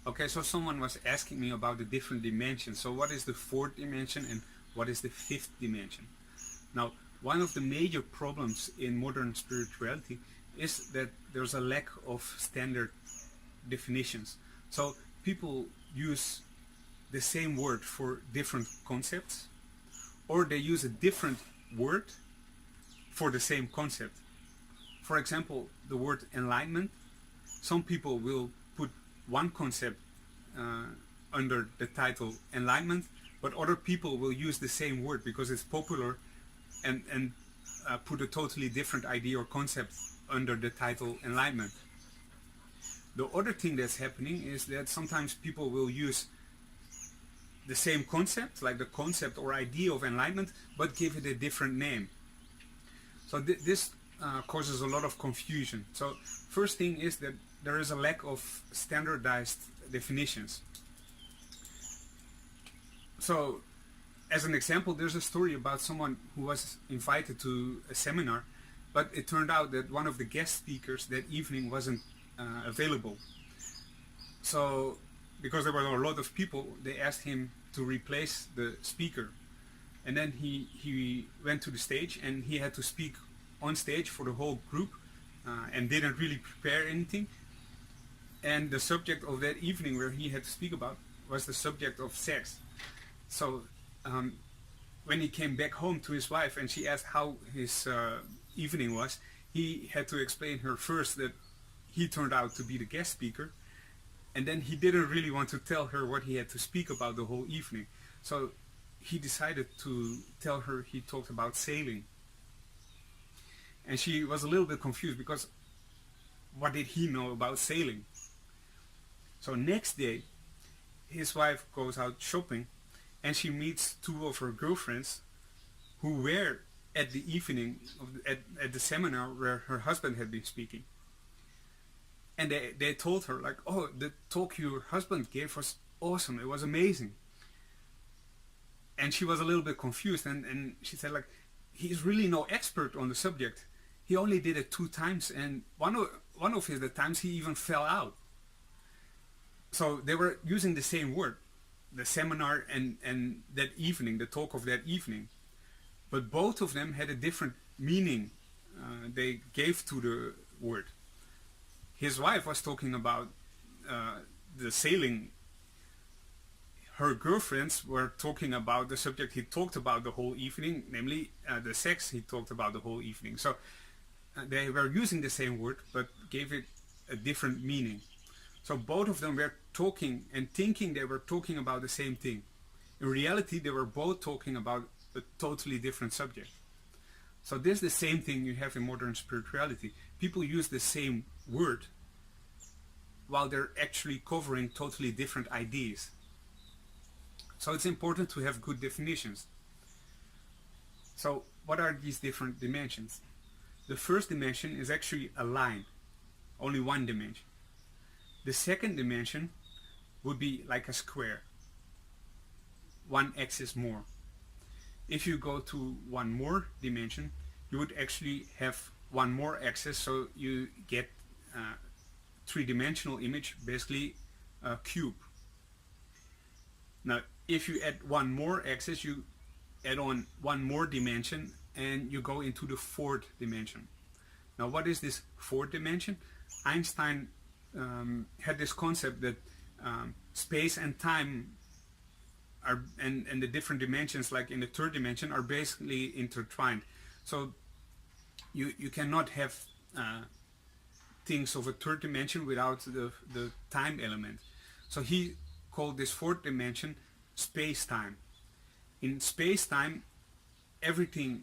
Okay, so someone was asking me about the different dimensions. So what is the fourth dimension and what is the fifth dimension? Now, one of the major problems in modern spirituality is that there's a lack of standard definitions. So people use the same word for different concepts, or they use a different word for the same concept. For example, the word enlightenment, some people will put one concept uh, under the title enlightenment, but other people will use the same word because it's popular and put a totally different idea or concept under the title enlightenment. The other thing that's happening is that sometimes people will use the same concept, like the concept or idea of enlightenment, but give it a different name. So this causes a lot of confusion. So first thing is that there is a lack of standardized definitions. So as an example, there's a story about someone who was invited to a seminar, but it turned out that one of the guest speakers that evening wasn't available. So because there were a lot of people, they asked him to replace the speaker. And then he went to the stage and he had to speak on stage for the whole group and didn't really prepare anything. And the subject of that evening where he had to speak about was the subject of sex. So when he came back home to his wife and she asked how his evening was, he had to explain her first that he turned out to be the guest speaker, and then he didn't really want to tell her what he had to speak about the whole evening. So he decided to tell her he talked about sailing. And she was a little bit confused because what did he know about sailing? So next day, his wife goes out shopping and she meets two of her girlfriends who were at the evening at the seminar where her husband had been speaking. And they told her, like, oh, the talk your husband gave was awesome, it was amazing. And she was a little bit confused, and she said, like, he's really no expert on the subject. He only did it 2 times, and one of the times he even fell out. So they were using the same word, the seminar and that evening, the talk of that evening. But both of them had a different meaning they gave to the word. His wife was talking about the sailing. Her girlfriends were talking about the subject he talked about the whole evening, namely the sex he talked about the whole evening. So they were using the same word but gave it a different meaning. So both of them were talking and thinking they were talking about the same thing. In reality, they were both talking about a totally different subject. So this is the same thing you have in modern spirituality. People use the same word while they're actually covering totally different ideas. So it's important to have good definitions. So what are these different dimensions? The first dimension is actually a line, only one dimension. The second dimension would be like a square, one axis more. If you go to one more dimension, you would actually have one more axis, so you get a three-dimensional image, basically a cube. Now, if you add one more axis, you add on one more dimension, and you go into the fourth dimension. Now, what is this fourth dimension? Einstein had this concept that space and time are, and the different dimensions, like in the third dimension, are basically intertwined. So you cannot have things of a third dimension without the time element. So he called this fourth dimension space-time. In space-time, everything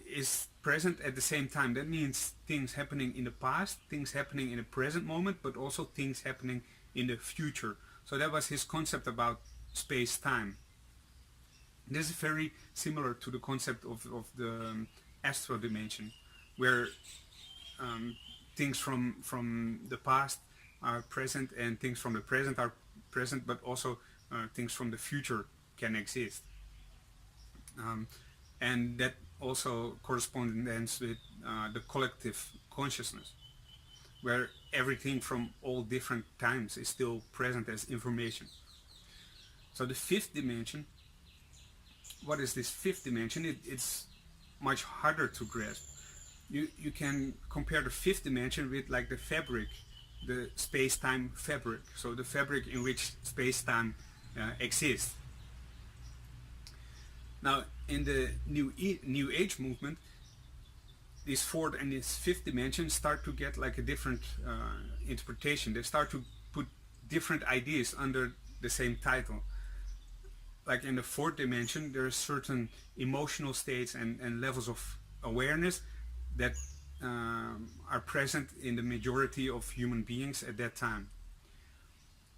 is present at the same time. That means things happening in the past, things happening in the present moment, but also things happening in the future. So that was his concept about space-time. This is very similar to the concept of the astral dimension, where things from the past are present and things from the present are present, but also things from the future can exist. And that also corresponds with the collective consciousness, where everything from all different times is still present as information. So the fifth dimension, what is this fifth dimension? It's much harder to grasp. You can compare the fifth dimension with like the fabric, the space-time fabric, so the fabric in which space-time exists. Now, in the New Age movement, this fourth and this fifth dimension start to get like a different interpretation. They start to put different ideas under the same title. Like in the fourth dimension, there are certain emotional states and levels of awareness that are present in the majority of human beings at that time.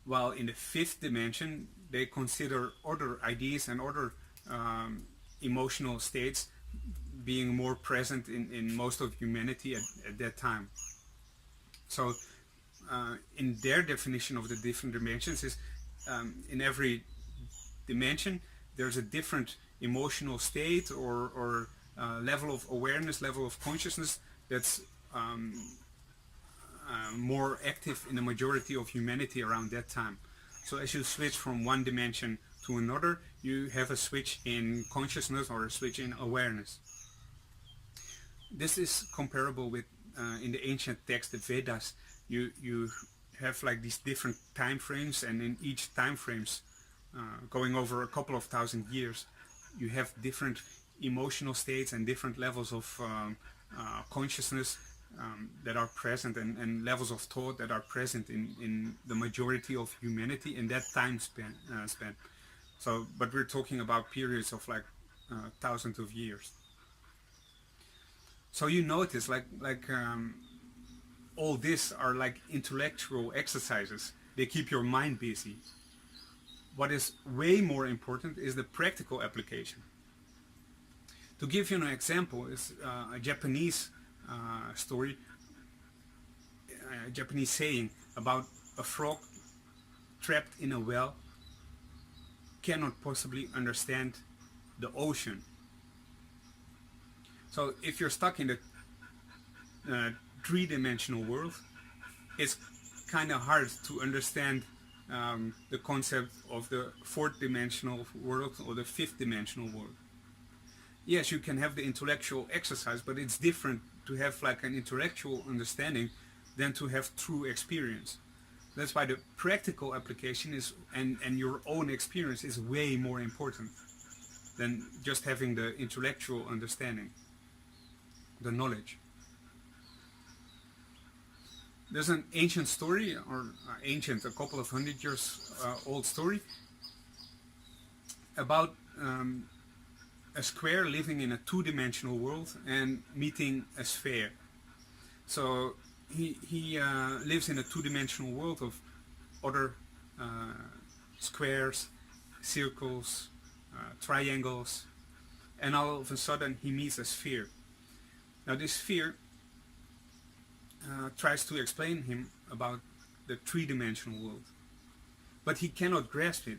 While in the fifth dimension, they consider other ideas and other emotional states being more present in most of humanity at that time. So in their definition of the different dimensions is in every dimension there's a different emotional state or level of awareness, level of consciousness that's more active in the majority of humanity around that time. So as you switch from one dimension to another, you have a switch in consciousness or a switch in awareness. This is comparable with in the ancient text, the Vedas. You have like these different time frames, and in each time frames, going over a couple of thousand years, you have different emotional states and different levels of consciousness that are present, and levels of thought that are present in the majority of humanity in that time span. So, but we're talking about periods of like thousands of years. So you notice like all this are like intellectual exercises. They keep your mind busy. What is way more important is the practical application. To give you an example, is a Japanese story, a Japanese saying about a frog trapped in a well cannot possibly understand the ocean. So if you're stuck in the three-dimensional world, it's kind of hard to understand the concept of the fourth-dimensional world or the fifth-dimensional world. Yes, you can have the intellectual exercise, but it's different to have like an intellectual understanding than to have true experience. That's why the practical application is and your own experience is way more important than just having the intellectual understanding, the knowledge. There's an ancient story, or a couple of 100 years old story, about a square living in a two-dimensional world and meeting a sphere. So he lives in a two-dimensional world of other squares, circles, triangles, and all of a sudden he meets a sphere. Now this sphere tries to explain him about the three-dimensional world, but he cannot grasp it.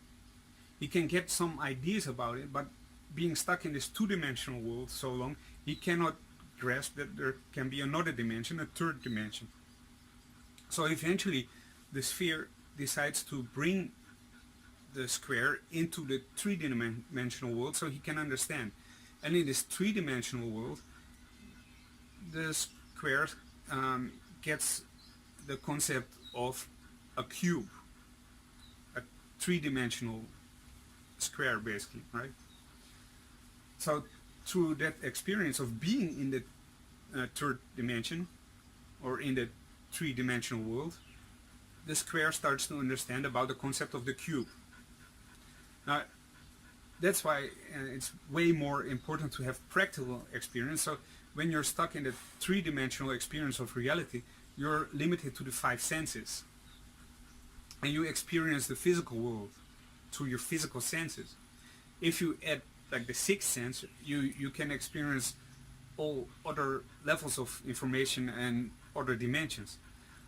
He can get some ideas about it, but being stuck in this two-dimensional world so long, he cannot grasp that there can be another dimension, a third dimension. So eventually the sphere decides to bring the square into the three-dimensional world so he can understand. And in this three-dimensional world, the square gets the concept of a cube, a three-dimensional square basically, right? So through that experience of being in the third dimension or in the three-dimensional world, the square starts to understand about the concept of the cube. Now that's why it's way more important to have practical experience. So when you're stuck in the three-dimensional experience of reality, you're limited to the five senses, and you experience the physical world through your physical senses. If you add like the sixth sense, you can experience all other levels of information and other dimensions.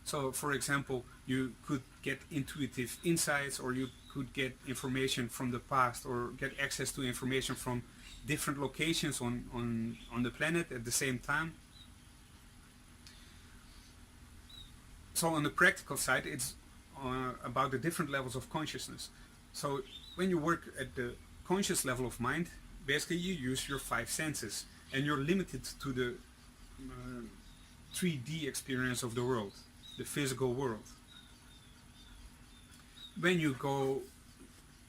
So for example, you could get intuitive insights, or you could get information from the past, or get access to information from different locations on the planet at the same time. So on the practical side, it's about the different levels of consciousness. So when you work at the conscious level of mind, basically you use your five senses, and you're limited to the 3D experience of the world, the physical world. When you go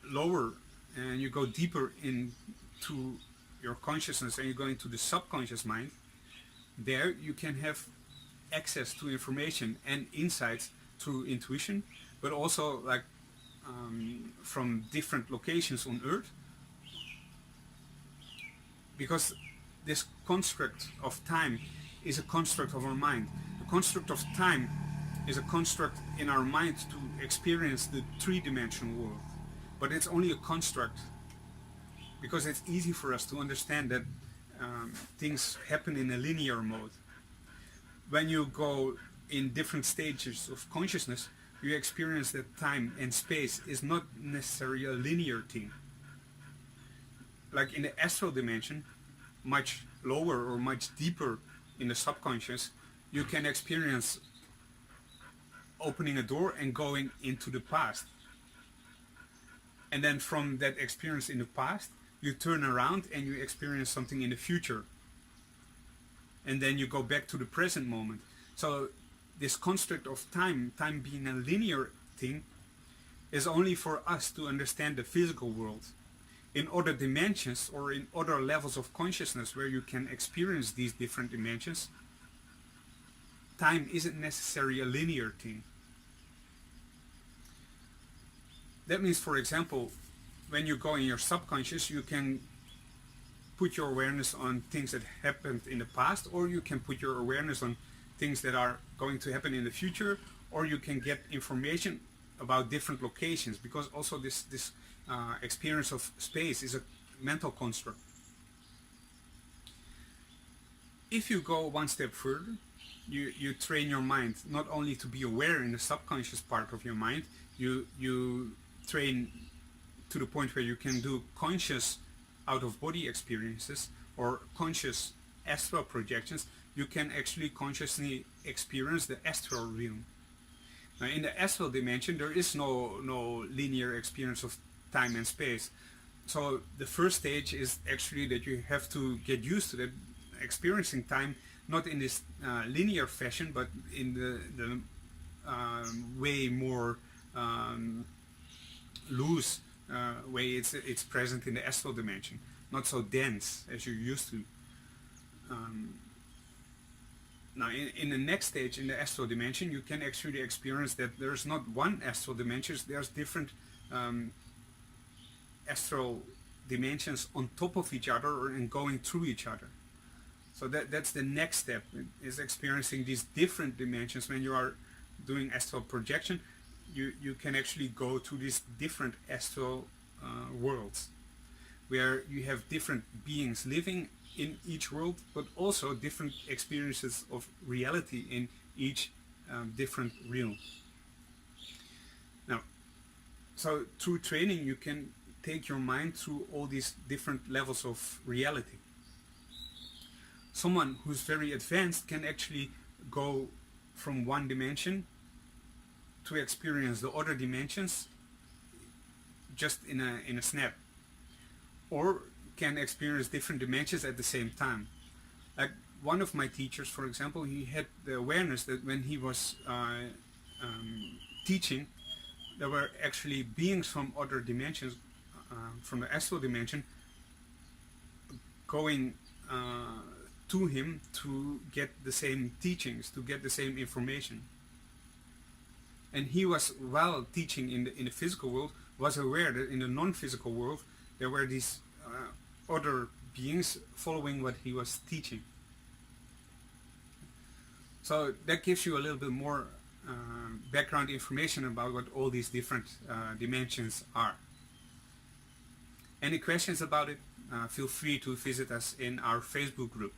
lower and you go deeper into your consciousness and you go into the subconscious mind, there you can have access to information and insights through intuition, but also like from different locations on Earth, because this construct of time is a construct of our mind. The construct of time is a construct in our mind to experience the three-dimensional world, but it's only a construct because it's easy for us to understand that things happen in a linear mode. When you go in different stages of consciousness, you experience that time and space is not necessarily a linear thing. Like in the astral dimension, much lower or much deeper in the subconscious, you can experience opening a door and going into the past. And then from that experience in the past, you turn around and you experience something in the future. And then you go back to the present moment. So this construct of time being a linear thing, is only for us to understand the physical world. In other dimensions or in other levels of consciousness where you can experience these different dimensions, time isn't necessarily a linear thing. That means, for example, when you go in your subconscious, you can put your awareness on things that happened in the past, or you can put your awareness on things that are going to happen in the future, or you can get information about different locations, because also this experience of space is a mental construct. If you go one step further, you train your mind not only to be aware in the subconscious part of your mind, you train to the point where you can do conscious out-of-body experiences or conscious astral projections. You can actually consciously experience the astral realm. Now, in the astral dimension, there is no linear experience of time and space. So the first stage is actually that you have to get used to that, experiencing time not in this linear fashion, but in the way more loose way it's present in the astral dimension, not so dense as you're used to. Now in the next stage, in the astral dimension, you can actually experience that there's not one astral dimension, there's different astral dimensions on top of each other and going through each other. So that's the next step, is experiencing these different dimensions. When you are doing astral projection, you can actually go to these different astral worlds, where you have different beings living in each world, but also different experiences of reality in each different realm. Now, so through training, you can take your mind through all these different levels of reality. Someone who's very advanced can actually go from one dimension to experience the other dimensions just in a snap, or can experience different dimensions at the same time. Like one of my teachers, for example, he had the awareness that when he was teaching, there were actually beings from other dimensions, from the astral dimension, going to him to get the same teachings, to get the same information. And he was, while teaching in the physical world, was aware that in the non-physical world there were these other beings following what he was teaching. So that gives you a little bit more background information about what all these different dimensions are. Any questions about it? Feel free to visit us in our Facebook group.